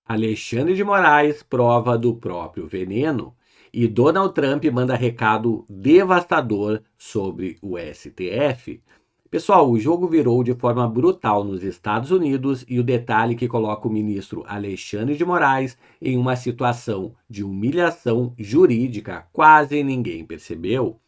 Alexandre de Moraes prova do próprio veneno e Donald Trump manda recado devastador sobre o STF. Pessoal, o jogo virou de forma brutal nos Estados Unidos e o detalhe que coloca o ministro Alexandre de Moraes em uma situação de humilhação jurídica quase ninguém percebeu.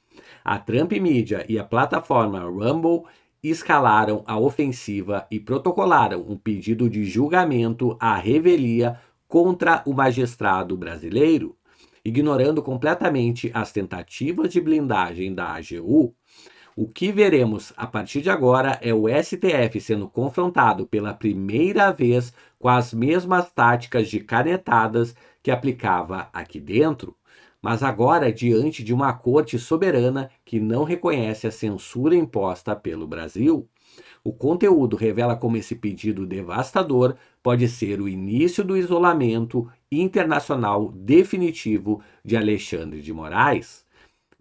A Trump Media e a plataforma Rumble escalaram a ofensiva e protocolaram um pedido de julgamento à revelia contra o magistrado brasileiro, ignorando completamente as tentativas de blindagem da AGU. O que veremos a partir de agora é o STF sendo confrontado pela primeira vez com as mesmas táticas de canetadas que aplicava aqui dentro, mas agora diante de uma corte soberana que não reconhece a censura imposta pelo Brasil. O conteúdo revela como esse pedido devastador pode ser o início do isolamento internacional definitivo de Alexandre de Moraes.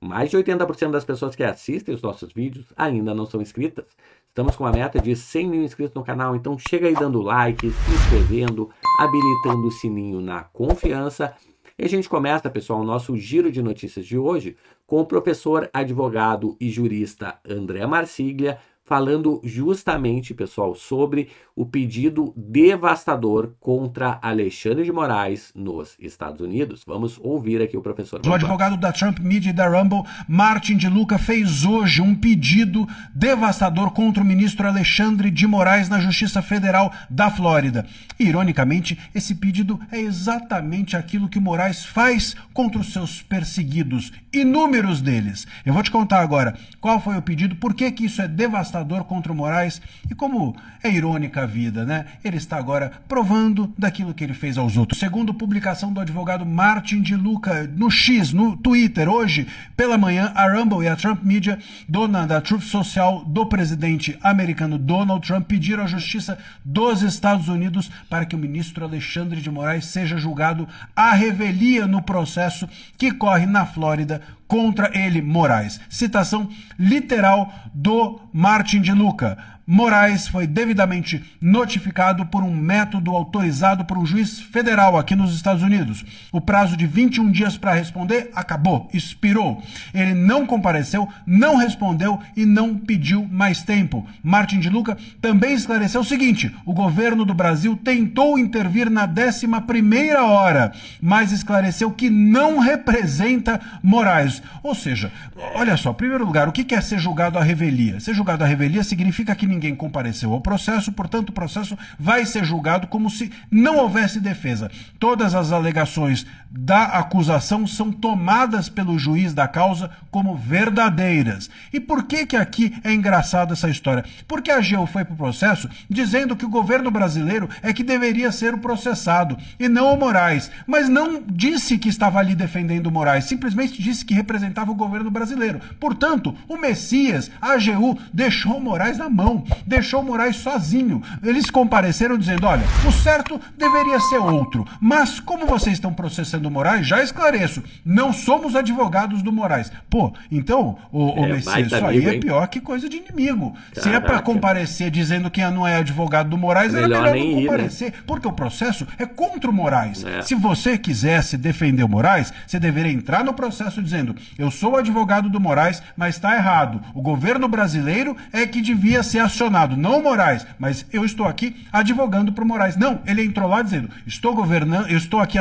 Mais de 80% das pessoas que assistem os nossos vídeos ainda não são inscritas. Estamos com uma meta de 100 mil inscritos no canal, então chega aí dando like, se inscrevendo, habilitando o sininho na confiança. E a gente começa, pessoal, o nosso giro de notícias de hoje com o professor, advogado e jurista André Marsiglia, falando justamente, pessoal, sobre o pedido devastador contra Alexandre de Moraes nos Estados Unidos. Vamos ouvir aqui o professor. O advogado da Trump Media e da Rumble, Martin de Luca, fez hoje um pedido devastador contra o ministro Alexandre de Moraes na Justiça Federal da Flórida. Ironicamente, esse pedido é exatamente aquilo que Moraes faz contra os seus perseguidos, inúmeros deles. Eu vou te contar agora qual foi o pedido, por que isso é devastador contra o Moraes e como é irônica a vida, né? Ele está agora provando daquilo que ele fez aos outros. Segundo publicação do advogado Martin de Luca no X, no Twitter, hoje pela manhã, a Rumble e a Trump Media, dona da Truth Social do presidente americano Donald Trump, pediram à Justiça dos Estados Unidos para que o ministro Alexandre de Moraes seja julgado à revelia no processo que corre na Flórida contra ele, Moraes. Citação literal do Martin de Luca. Moraes foi devidamente notificado por um método autorizado por um juiz federal aqui nos Estados Unidos. O prazo de 21 dias para responder acabou, expirou. Ele não compareceu, não respondeu e não pediu mais tempo. Martin de Luca também esclareceu o seguinte: o governo do Brasil tentou intervir na 11ª hora, mas esclareceu que não representa Moraes. Ou seja, olha só, em primeiro lugar, o que é ser julgado à revelia? Ser julgado à revelia significa que ninguém compareceu ao processo, portanto o processo vai ser julgado como se não houvesse defesa. Todas as alegações da acusação são tomadas pelo juiz da causa como verdadeiras. E por que aqui é engraçado essa história? Porque a AGU foi para o processo dizendo que o governo brasileiro é que deveria ser o processado e não o Moraes, mas não disse que estava ali defendendo o Moraes, simplesmente disse que representava o governo brasileiro. Portanto, o Messias, a AGU, deixou o Moraes na mão, deixou o Moraes sozinho. Eles compareceram dizendo, olha, o certo deveria ser outro, mas como vocês estão processando o Moraes, já esclareço, não somos advogados do Moraes. Pô, então, o Messias, isso aí é pior que coisa de inimigo. Caraca. Se é para comparecer dizendo que não é advogado do Moraes, era melhor não comparecer, porque o processo é contra o Moraes. Se você quisesse defender o Moraes, você deveria entrar no processo dizendo, eu sou advogado do Moraes, mas está errado. O governo brasileiro é que devia ser acionado, não o Moraes, mas eu estou aqui advogando para o Moraes. Não, ele entrou lá dizendo, estou governando, eu estou aqui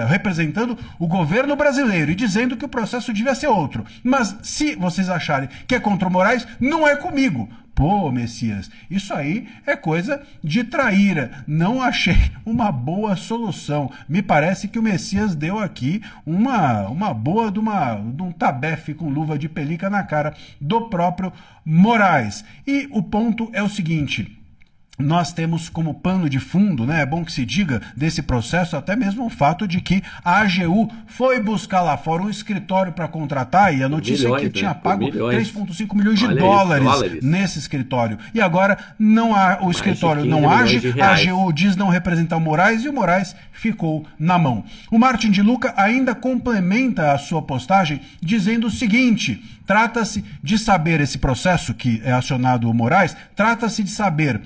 representando o governo brasileiro e dizendo que o processo devia ser outro. Mas se vocês acharem que é contra o Moraes, não é comigo. Pô, Messias, isso aí é coisa de traíra. Não achei uma boa solução. Me parece que o Messias deu aqui uma boa de um tabefe com luva de pelica na cara do próprio Moraes. E o ponto é o seguinte: nós temos como pano de fundo, né, é bom que se diga, desse processo, até mesmo o fato de que a AGU foi buscar lá fora um escritório para contratar, e a notícia é que tinha pago 3,5 milhões de dólares nesse escritório. E agora não há, o escritório não age, a AGU diz não representar o Moraes e o Moraes ficou na mão. O Martin de Luca ainda complementa a sua postagem dizendo o seguinte: trata-se de saber, esse processo que é acionado o Moraes, trata-se de saber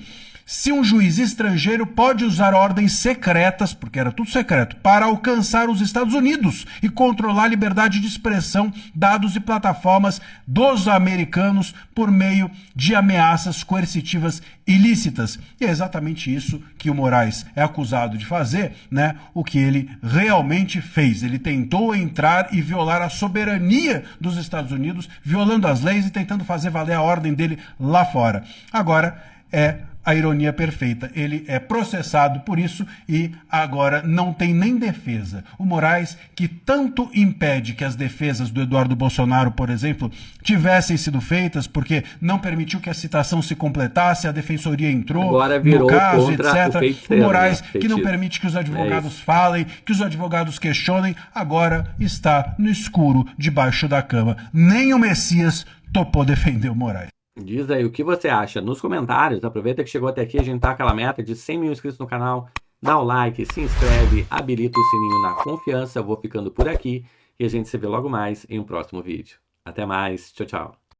se um juiz estrangeiro pode usar ordens secretas, porque era tudo secreto, para alcançar os Estados Unidos e controlar a liberdade de expressão, dados e plataformas dos americanos por meio de ameaças coercitivas ilícitas. E é exatamente isso que o Moraes é acusado de fazer, né? O que ele realmente fez. Ele tentou entrar e violar a soberania dos Estados Unidos, violando as leis e tentando fazer valer a ordem dele lá fora. Agora é a ironia perfeita. Ele é processado por isso e agora não tem nem defesa. O Moraes, que tanto impede que as defesas do Eduardo Bolsonaro, por exemplo, tivessem sido feitas, porque não permitiu que a citação se completasse, a defensoria entrou agora virou no caso, contra etc. O Moraes, que não permite que os advogados falem, que os advogados questionem, agora está no escuro, debaixo da cama. Nem o Messias topou defender o Moraes. Diz aí o que você acha nos comentários. Aproveita que chegou até aqui, a gente tá aquela meta de 100 mil inscritos no canal. Dá o like, se inscreve, habilita o sininho na confiança. Eu vou ficando por aqui e a gente se vê logo mais em um próximo vídeo. Até mais, tchau, tchau.